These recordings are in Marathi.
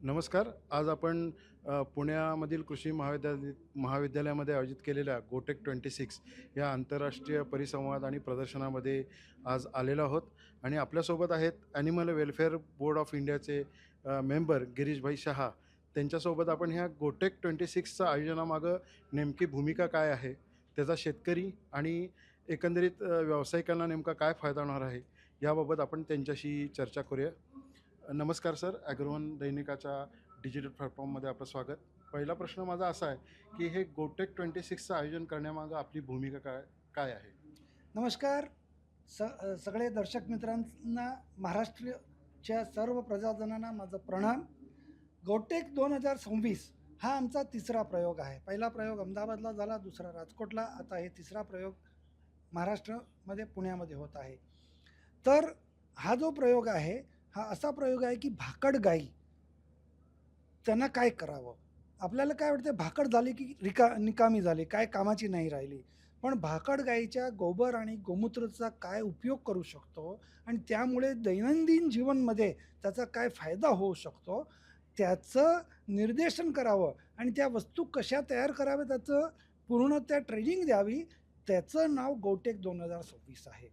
नमस्कार. आज आपण पुण्यामधील कृषी महाविद्यालयामध्ये आयोजित केलेल्या गोटेक 26 या आंतरराष्ट्रीय परिसंवाद आणि प्रदर्शनामध्ये आज आलेलो आहोत आणि आपल्यासोबत आहेत ॲनिमल वेलफेअर बोर्ड ऑफ इंडियाचे मेंबर गिरीशभाई शहा. त्यांच्यासोबत आपण ह्या गोटेक 26चं आयोजनामागं नेमकी भूमिका काय आहे, त्याचा शेतकरी आणि एकंदरीत व्यावसायिकांना नेमका काय फायदा होणार आहे, याबाबत आपण त्यांच्याशी चर्चा करूया. नमस्कार सर, ॲग्रोवन दैनिकाच्या डिजिटल प्लॅटफॉर्ममध्ये आपलं स्वागत. पहिला प्रश्न माझा असा आहे की हे गोटेक 26चं आयोजन करण्यामागं आपली भूमिका काय काय आहे? नमस्कार. सगळे दर्शक मित्रांना, महाराष्ट्राच्या सर्व प्रजाजनांना माझा प्रणाम. गोटेक 2026 हा आमचा तिसरा प्रयोग आहे. पहिला प्रयोग अहमदाबादला झाला, दुसरा राजकोटला, आता हे तिसरा प्रयोग महाराष्ट्रामध्ये पुण्यामध्ये होत आहे. तर हा जो प्रयोग आहे हा असा प्रयोग आहे की भाकड गाई त्यांना काय करावं. आपल्याला काय वाटतं, भाकड झाली की निकामी झाली, काय कामाची नाही राहिली. पण भाकड गाईच्या गोबर आणि गोमूत्राचा काय उपयोग करू शकतो आणि त्यामुळे दैनंदिन जीवनमध्ये त्याचा काय फायदा होऊ शकतो, त्याचं निर्देशन करावं आणि त्या वस्तू कशा तयार कराव्या त्याचं पूर्ण त्या ट्रेनिंग द्यावी. त्याचं नाव गोटेक 2026 आहे.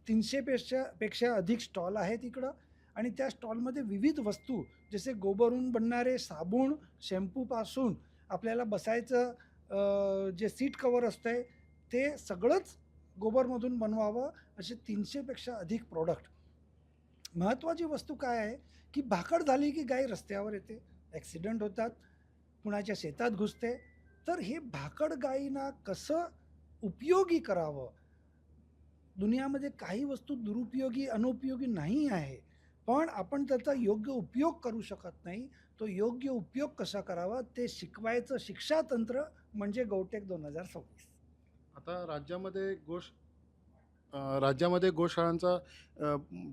300पेक्षा अधिक स्टॉल आहेत इकडं आणि त्या स्टॉलमध्ये विविध वस्तू, जसे गोबरून बनणारे साबण, शॅम्पूपासून आपल्याला बसायचं जे सीट कवर असतं ते सगळंच गोबरमधून बनवावं, असे 300पेक्षा अधिक प्रोडक्ट. महत्त्वाची वस्तू काय आहे की भाकड झाली की गाय रस्त्यावर येते, ॲक्सिडेंट होतात, कुणाच्या शेतात घुसते. तर हे भाकड गायींना कसं उपयोगी करावं. दुनियामध्ये काही वस्तू दुरुपयोगी अनुपयोगी नाही आहे, पण आपण त्याचा योग्य उपयोग करू शकत नाही. तो योग्य उपयोग कसा करावा ते शिकवायचं शिक्षातंत्र म्हणजे गोटेक 2026. आता राज्यामध्ये गोशाळांचा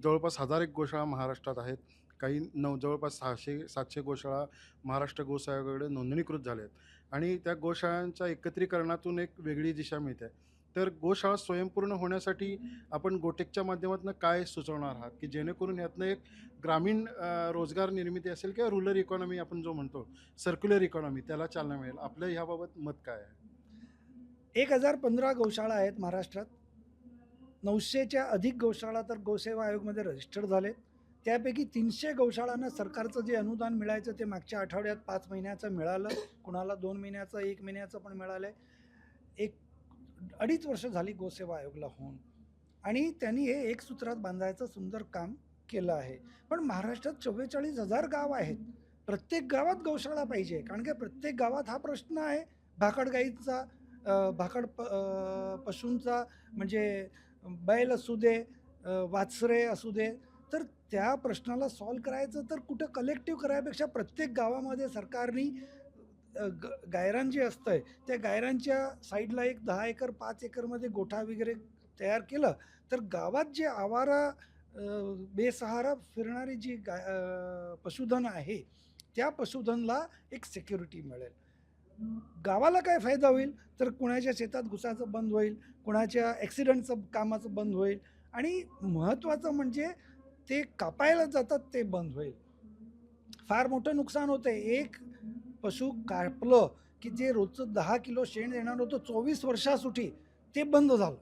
जवळपास 1000 एक गोशाळा महाराष्ट्रात आहेत. काही जवळपास 600-700 गोशाळा महाराष्ट्र गोसेवा आयोगाकडे नोंदणीकृत झाल्या आहेत आणि त्या गोशाळांच्या एकत्रीकरणातून एक वेगळी दिशा मिळते. तर गोशाळा स्वयंपूर्ण होण्यासाठी आपण गोटेकच्या माध्यमातून काय सुचवणार आहात, की जेणेकरून यातनं एक ग्रामीण रोजगार निर्मिती असेल किंवा रुरल इकॉनॉमी आपण जो म्हणतो, सर्क्युलर इकॉनॉमी, त्याला चालना मिळेल. आपलं ह्याबाबत मत काय आहे? 1015 गौशाळा आहेत महाराष्ट्रात. 900च्या अधिक गौशाळा तर गोसेवा आयोगमध्ये रजिस्टर्ड झालेत. त्यापैकी 300 गौशाळांना सरकारचं जे अनुदान मिळायचं ते मागच्या आठवड्यात 5 महिन्याचं मिळालं, कुणाला 2 महिन्याचं, 1 महिन्याचं पण मिळालं आहे. 1-2.5 वर्ष झाली गोसेवा आयोगला होऊन आणि त्यांनी हे एक सूत्रात बांधायचं सुंदर काम केलं आहे. पण महाराष्ट्रात 44,000 गाव आहेत. प्रत्येक गावात गौशाळा पाहिजे, कारण की प्रत्येक गावात हा प्रश्न आहे भाकड गाईचा, पशूंचा, म्हणजे बैल असू दे, वासरे असू दे. तर त्या प्रश्नाला सॉल्व करायचं तर कुठं कलेक्टिव्ह करायपेक्षा प्रत्येक गावामध्ये सरकारने गायरान जे असतं त्या गायरांच्या साईडला एक 10 एकर 5 एकरमध्ये गोठा वगैरे तयार केलं तर गावात जे आवारा बेसहारा फिरणारी जी पशुधन आहे त्या पशुधनला एक सिक्युरिटी मिळेल. गावाला काय फायदा होईल तर कुणाच्या शेतात घुसायचं बंद होईल, कुणाच्या ॲक्सिडेंटचं कामाचं बंद होईल आणि महत्त्वाचं म्हणजे ते कापायला जातात ते बंद होईल. फार मोठं नुकसान होतं आहे. एक पशु कापलं की जे रोजचं 10 किलो शेण देणार होतं 24 वर्षासाठी ते बंद झालं.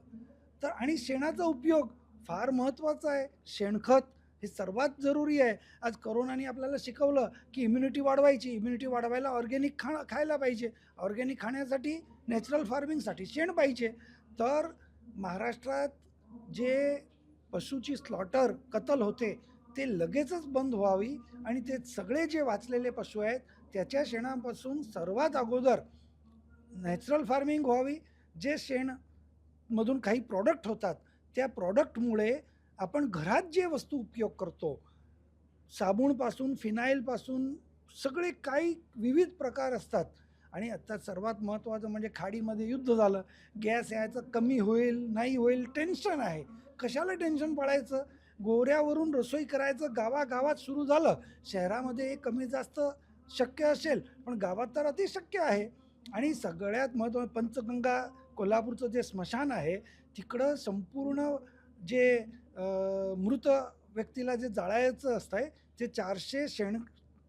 तर आणि शेणाचा उपयोग फार महत्त्वाचा आहे. शेणखत हे सर्वात जरुरी आहे. आज कोरोनाने आपल्याला शिकवलं की इम्युनिटी वाढवायची. इम्युनिटी वाढवायला ऑर्गॅनिक खायला पाहिजे. ऑर्गॅनिक खाण्यासाठी नॅचरल फार्मिंगसाठी शेण पाहिजे. तर महाराष्ट्रात जे पशुची स्लॉटर कत्तल होते ते लगेचच बंद व्हावी आणि ते सगळे जे वाचलेले पशु आहेत त्याच्या शेणापासून सर्वात अगोदर नॅचरल फार्मिंग व्हावी. जे शेणमधून काही प्रॉडक्ट होतात त्या प्रॉडक्टमुळे आपण घरात जे वस्तू उपयोग करतो, साबणपासून फिनाईलपासून सगळे काही विविध प्रकार असतात. आणि आता सर्वात महत्त्वाचं म्हणजे खाडीमध्ये युद्ध झालं, गॅस यायचं कमी होईल नाही होईल टेन्शन आहे. कशाला टेन्शन पडायचं, गोऱ्यावरून रसोई करायचं गावागावात सुरू झालं. शहरामध्ये हे कमी जास्त शक्य असेल पण गावात तर अतिशक्य आहे. आणि सगळ्यात महत्त्वाचं पंचगंगा कोल्हापूरचं जे स्मशान आहे तिकडं संपूर्ण जे मृत व्यक्तीला जे जाळायचं असतं ते 400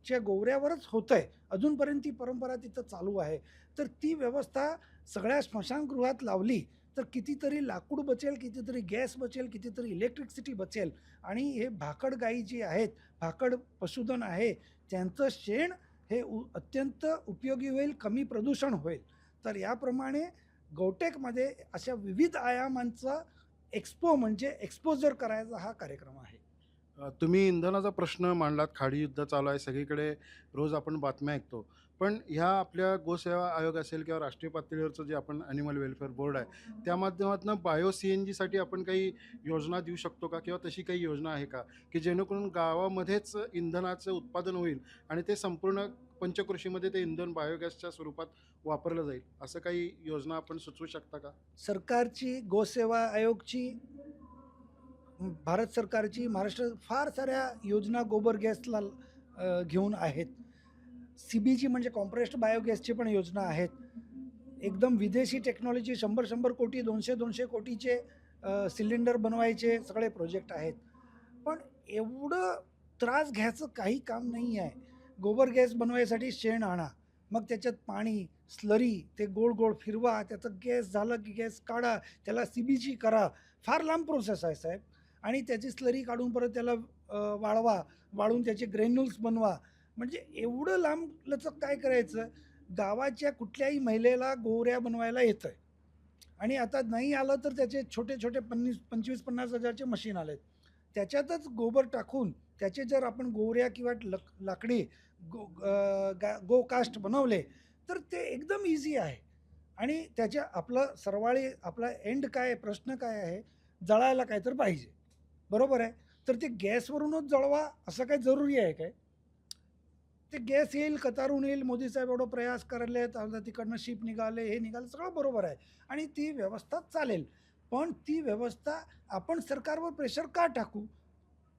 गावाच्या गोवऱ्यावरच होतं आहे, अजूनपर्यंत ती परंपरा तिथं चालू आहे. तर ती व्यवस्था सगळ्या स्मशानगृहात लावली तर कितीतरी लाकूड बचेल, कितीतरी गॅस बचेल, कितीतरी इलेक्ट्रिसिटी बचेल. आणि हे भाकड गायी जी आहेत, भाकड पशुधन आहे, त्यांचं शेण हे अत्यंत उपयोगी होईल, कमी प्रदूषण होईल. तर याप्रमाणे गौटेकमध्ये अशा विविध आयामांचा एक्सपो म्हणजे एक्सपोजर करायचा हा कार्यक्रम आहे. तुम्ही इंधनाचा प्रश्न मांडलात, खाडी युद्ध चालू आहे सगळीकडे, रोज आपण बातम्या ऐकतो. पण ह्या आपल्या गोसेवा आयोग असेल किंवा राष्ट्रीय पातळीवरचं जे आपण ॲनिमल वेलफेअर बोर्ड आहे, त्या माध्यमातून बायो CNGसाठी आपण काही योजना देऊ शकतो का? किंवा तशी काही योजना आहे का? की जेणेकरून गावामध्येच इंधनाचं उत्पादन होईल आणि ते संपूर्ण पंचकृषीमध्ये ते इंधन बायोगॅसच्या स्वरूपात वापरलं जाईल. असं काही योजना आपण सुचवू शकता का? सरकारची गोसेवा आयोगची, भारत सरकारची, महाराष्ट्र फार साऱ्या योजना गोबर गॅसला घेऊन आहेत. CBG म्हणजे कॉम्प्रेस्ड बायोगॅसची पण योजना आहेत. एकदम विदेशी टेक्नॉलॉजी 100 कोटी 200 कोटीचे सिलेंडर बनवायचे सगळे प्रोजेक्ट आहेत. पण एवढं त्रास घ्यायचं काही काम नाही आहे. गोबर गॅस बनवायसाठी शेण आणा, मग त्याच्यात पाणी, स्लरी, ते गोल गोल फिरवा, त्याचं गॅस झालं की गॅस काढा, त्याला CBG करा. फार लांब प्रोसेस आहे साहेब. आणि त्याची स्लरी काढून परत त्याला वाळवा, वाळून त्याचे ग्रॅन्युल्स बनवा. म्हणजे एवढं लांब लचक काय करायचं? गावाच्या कुठल्याही महिलेला गोवऱ्या बनवायला येतं आहे. आणि आता नाही आलं तर त्याचे छोटे छोटे 25-50 हजारचे मशीन आलेत. त्याच्यातच गोबर टाकून त्याचे जर आपण गोवऱ्या किंवा लाकडी गोकास्ट बनवले तर ते एकदम इझी आहे. आणि त्याच्या आपलं सरवाळी आपला एंड काय आहे, प्रश्न काय आहे? जळायला काय तर पाहिजे, बरोबर आहे. तर ते गॅसवरूनच जळवा असं काय जरुरी आहे काय? ते गॅस येईल, कतारून येईल, मोदी साहेब एवढं प्रयास करले, आता तिकडनं शिप निघाले, हे निघाले, सगळं बरोबर आहे. आणि ती व्यवस्था चालेल. पण ती व्यवस्था आपण सरकारवर प्रेशर का टाकू?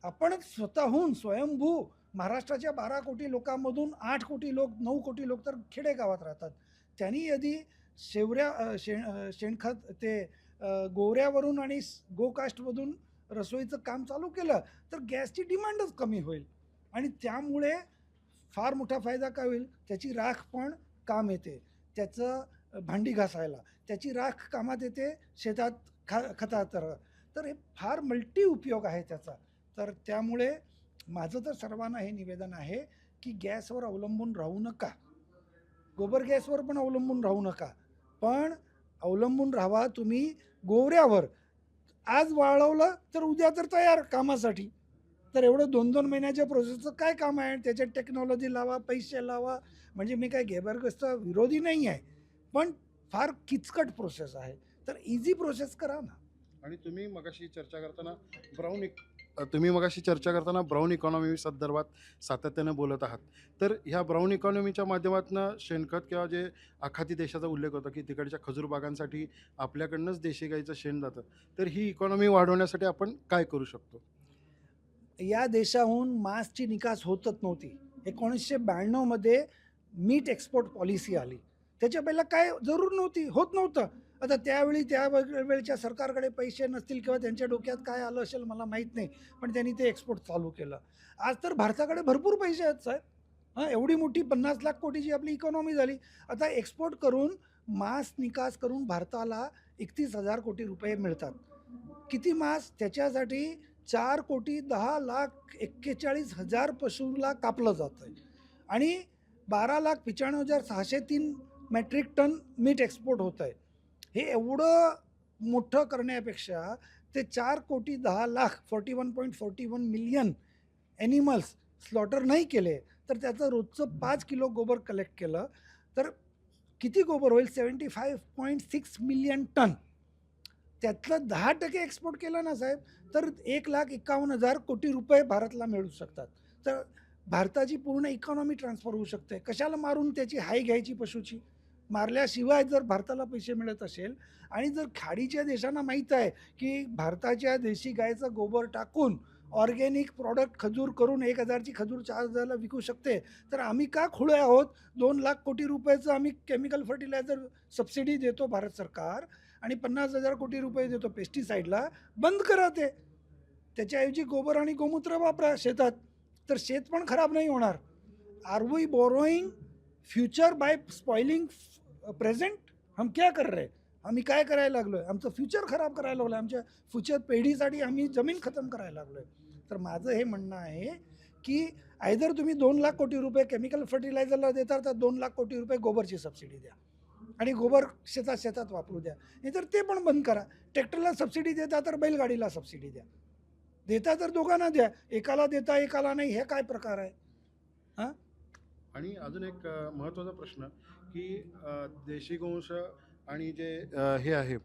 आपण स्वतःहून स्वयंभू महाराष्ट्राच्या 12 कोटी लोकांमधून 8 कोटी लोक, 9 कोटी लोक तर खेडेगावात राहतात. त्यांनी यदि शेणखत ते गोवऱ्यावरून आणि गोकास्टमधून रसोईचं काम चालू केलं तर गॅसची डिमांडच कमी होईल. आणि त्यामुळे फार मोठा फायदा काय होईल? त्याची राख पण काम येते, त्याचं भांडी घासायला त्याची राख कामात येते, शेतात खतात. तर हे फार मल्टी उपयोग आहे त्याचा. तर त्यामुळे माझं तर सर्वांना हे निवेदन आहे की गॅसवर अवलंबून राहू नका, गोबर गॅसवर पण अवलंबून राहू नका, पण अवलंबून राहा तुम्ही गोवऱ्यावर. आज वाळवलं तर उद्या तर तयार कामासाठी. तर एवढं 2-2 महिन्याच्या प्रोसेसचं काय काम आहे? त्याच्यात टेक्नॉलॉजी लावा, पैसे लावा. म्हणजे मी काय घेबरग्रस्त विरोधी नाही आहे, पण फार किचकट प्रोसेस आहे. तर इझी प्रोसेस करा ना. आणि तुम्ही मगाशी चर्चा करताना ब्राऊन इकॉनॉमी संदर्भात सातत्याने बोलत आहात. तर ह्या ब्राऊन इकॉनॉमीच्या माध्यमातून शेणखत किंवा जे आखाती देशाचा उल्लेख होता की तिकडच्या खजूर बागांसाठी आपल्याकडनंच देशी गाईचं शेण जातं. तर ही इकॉनॉमी वाढवण्यासाठी आपण काय करू शकतो? या देशाहून मांसची निकास होतच नव्हती. 1992 मध्ये मीट एक्सपोर्ट पॉलिसी आली. त्याच्या पहिला काय जरूर नव्हती, होत नव्हतं. आता त्यावेळी त्या वेळच्या सरकारकडे पैसे नसतील किंवा त्यांच्या डोक्यात काय आलं असेल मला माहीत नाही, पण त्यांनी ते एक्सपोर्ट चालू केलं. आज तर भारताकडे भरपूर पैसे आहेत साहेब. एवढी मोठी 50 लाख कोटीची आपली इकॉनॉमी झाली. आता एक्सपोर्ट करून मांस निकास करून भारताला 31,000 कोटी रुपये मिळतात. किती मांस? त्याच्यासाठी 4,10,41,000 पशूला कापलं जातं आहे. आणि 12,95,603 मेट्रिक टन मीठ एक्सपोर्ट होत आहे. हे एवढं मोठं करण्यापेक्षा ते 4,10,00,000 41.41 मिलियन ॲनिमल्स स्लॉटर नाही केले तर त्याचं रोजचं 5 किलो गोबर कलेक्ट केलं तर किती गोबर होईल? 75.6 मिलियन टन. त्यातलं 10% एक्सपोर्ट केलं ना साहेब तर 1,51,000 कोटी रुपये भारतला मिळू शकतात. तर भारताची पूर्ण इकॉनॉमी ट्रान्सफर होऊ शकते. कशाला मारून त्याची हाय घ्यायची पशुची? मारल्याशिवाय जर भारताला पैसे मिळत असेल आणि जर खाडीच्या देशांना माहीत आहे की भारताच्या देशी गायचं गोबर टाकून ऑर्गॅनिक प्रॉडक्ट खजूर करून 1,000ची खजूर 4,000ला विकू शकते, तर आम्ही का खुळे आहोत? 2,00,000 कोटी रुपयाचं आम्ही केमिकल फर्टिलायझर सबसिडी देतो भारत सरकार आणि 50,000 कोटी रुपये देतो पेस्टिसाईडला. बंद करा ते. त्याच्याऐवजी गोबर आणि गोमूत्र वापरा शेतात, तर शेत पण खराब नाही होणार. Are we borrowing future by spoiling present? हम क्या कर रहे? आम्ही काय करायला लागलोय? आमचं फ्युचर खराब करायला लागलो, आमच्या फ्युचर पिढीसाठी आम्ही जमीन खतम करायला लागलोय. तर माझं हे म्हणणं आहे की आयदर तुम्ही 2 लाख कोटी रुपये केमिकल फर्टिलायझरला देता, तर 2 लाख कोटी रुपये गोबरची सबसिडी द्या आणि गोबर शेतात शेतात वापरू द्या. नाहीतर ते पण बंद करा. ट्रॅक्टरला सबसिडी देता तर बैलगाडीला सबसिडी द्या. देता तर दोघांना द्या, एकाला देता एकाला नाही, हे काय प्रकार आहे? हां. आणि अजून एक महत्त्वाचा प्रश्न की देशी गोवंश आणि जे हे आहे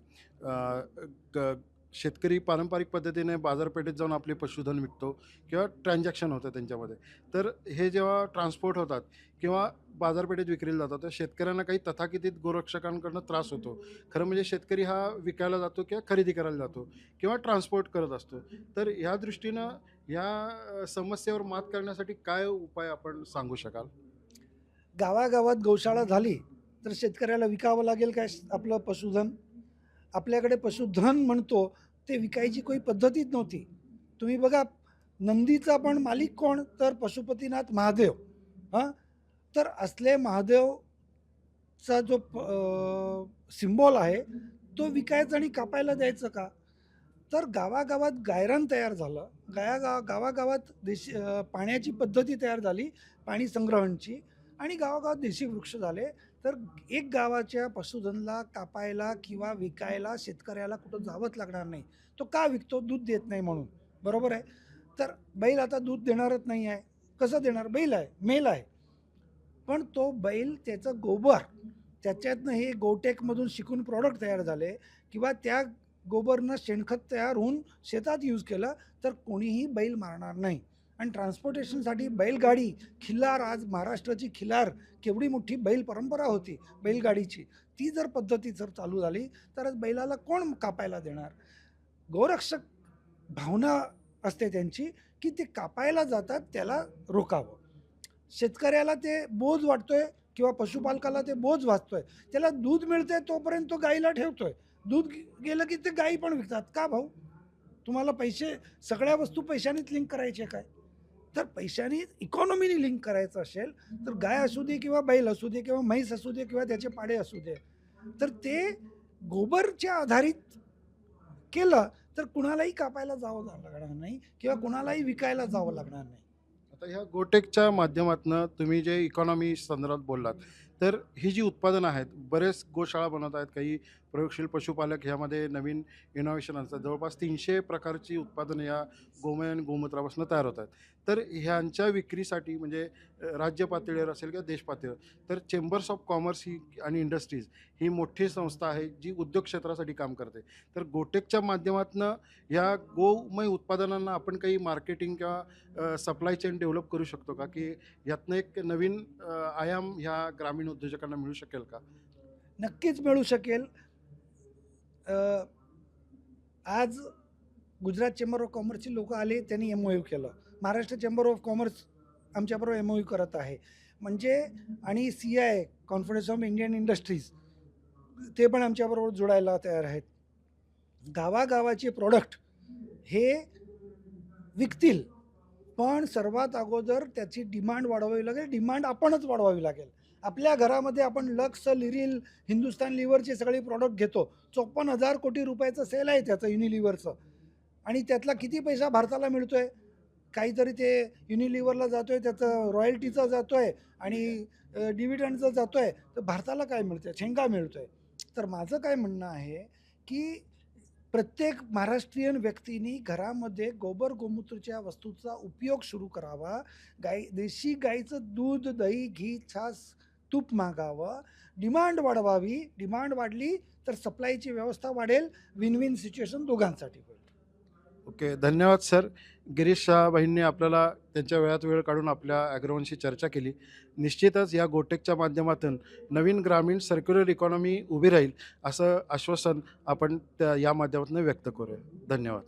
शेतकरी पारंपरिक पद्धतीने बाजारपेठेत जाऊन आपले पशुधन विकतो किंवा ट्रान्झॅक्शन होतं त्यांच्यामध्ये. तर हे जेव्हा ट्रान्सपोर्ट होतात किंवा बाजारपेठेत विक्रीला जातात तर शेतकऱ्यांना काही तथाकथित गोरक्षकांकडनं त्रास होतो. खरं म्हणजे शेतकरी हा विकायला जातो किंवा खरेदी करायला जातो किंवा ट्रान्सपोर्ट करत असतो. तर ह्या दृष्टीनं ह्या समस्येवर मात करण्यासाठी काय उपाय आपण सांगू शकाल? गावागावात गौशाळा झाली तर शेतकऱ्याला विकावं लागेल काय आपलं पशुधन? आपल्याकडे पशुधन म्हणतो ते विकायची काही पद्धतीच नव्हती. तुम्ही बघा, नंदीचा पण मालिक कोण? तर पशुपतीनाथ महादेव. हां. तर असले महादेवचा जो सिम्बॉल आहे तो विकायचा आणि कापायला द्यायचं का? तर गावागावात गायरान तयार झालं. गावागावात पाण्याची पद्धती तयार झाली, पाणी संग्रहणची, आणि गावागावात देशी वृक्ष झाले. तर एक गावाच्या पशुधनला कापायला किंवा विकायला शेतकऱ्याला कुठं जावंच लागणार नाही. तो का विकतो? दूध देत नाही म्हणून. बरोबर आहे. तर बैल आता दूध देणारच नाही आहे. कसं देणार? बैल आहे, मेल आहे. पण तो बैल, त्याचं गोबर, त्याच्यातनं हे गोटेकमधून शिकून प्रॉडक्ट तयार झाले किंवा त्या गोबरनं शेणखत तयार होऊन शेतात यूज केलं तर कोणीही बैल मारणार नाही. आणि ट्रान्सपोर्टेशनसाठी बैलगाडी, खिल्लार, आज महाराष्ट्राची खिल्लार, केवढी मोठी बैल परंपरा होती बैलगाडीची, ती जर पद्धती जर चालू झाली तरच बैलाला कोण कापायला देणार? गोरक्षक भावना असते त्यांची की ते कापायला जातात, त्याला रोकावं. शेतकऱ्याला ते बोज वाटतोय किंवा पशुपालकाला ते बोज वाचतोय. त्याला दूध मिळतंय तोपर्यंत तो गाईला ठेवतोय. दूध गेलं की ते गाई पण विकतात. का भाऊ? तुम्हाला पैसे, सगळ्या वस्तू पैशानेच लिंक करायचे काय? तर पैशाने इकॉनॉमीने लिंक करायचं असेल तर गाय असू दे किंवा बैल असू दे किंवा म्हैस असू दे किंवा त्याचे पाडे असू दे, तर ते गोबरच्या आधारित केलं तर कुणालाही कापायला जावं लागणार नाही किंवा कुणालाही विकायला जावं लागणार नाही. आता ह्या गोटेकच्या माध्यमातून तुम्ही जे इकॉनॉमी संदर्भात बोललात, तर ही जी उत्पादनं आहेत, बरेच गोशाळा बनवत आहेत, काही प्रयोगशील पशुपालक ह्यामध्ये नवीन इनोव्हेशन आणतात. जवळपास 300 प्रकारची उत्पादनं या गोमय आणि गोमूत्रापासून तयार होत आहेत. तर ह्यांच्या विक्रीसाठी म्हणजे राज्य पातळीवर असेल किंवा देश पातळीवर, तर चेंबर्स ऑफ कॉमर्स ही आणि इंडस्ट्रीज ही मोठी संस्था आहे जी उद्योग क्षेत्रासाठी काम करते. तर गोटेकच्या माध्यमातून या गोमय उत्पादनांना आपण काही मार्केटिंग किंवा सप्लाय चेन डेव्हलप करू शकतो का? की यातनं एक नवीन आयाम ह्या ग्रामीण उद्योजकांना मिळू शकेल का? नक्कीच मिळू शकेल. आज गुजरात चेंबर ऑफ कॉमर्सची लोकं आले, त्यांनी MOU केलं. महाराष्ट्र चेंबर ऑफ कॉमर्स आमच्याबरोबर MOU करत आहे. म्हणजे आणि CI conference of Indian industries, ते पण आमच्याबरोबर जोडायला तयार आहेत. गावागावाचे प्रॉडक्ट हे विकतील, पण सर्वात अगोदर त्याची डिमांड वाढवावी लागेल. डिमांड आपणच वाढवावी लागेल. आपल्या घरामध्ये आपण लक्स, लिरिल, हिंदुस्तान लिव्हरचे सगळे प्रॉडक्ट घेतो. 54,000 कोटी रुपयाचं सेल आहे त्याचं, युनिलिव्हरचं. आणि त्यातला किती पैसा भारताला मिळतोय? काहीतरी ते युनिलिव्हरला जातोय, त्याचं रॉयल्टीचा जातोय आणि डिव्हिडंडचा जातोय. तर भारताला काय मिळतंय? शेंगा मिळतोय. तर माझं काय म्हणणं आहे की प्रत्येक महाराष्ट्रीयन व्यक्तींनी घरामध्ये गोबर गोमूत्रच्या वस्तूचा उपयोग सुरू करावा. देशी गाईचं दूध, दही, घी, छास, तूप मागावं. डिमांड वाढवावी. डिमांड वाढली तर सप्लायची व्यवस्था वाढेल. विन विन सिच्युएशन दोघांसाठी होईल. ओके, धन्यवाद सर. गिरीश शाहबाईंनी आपल्याला त्यांच्या वेळात वेळ काढून आपल्या ॲग्रोवनशी चर्चा केली. निश्चितच या गोटेकच्या माध्यमातून नवीन ग्रामीण सर्क्युलर इकॉनॉमी उभी राहील असं आश्वासन आपण या माध्यमातून व्यक्त करूया. धन्यवाद.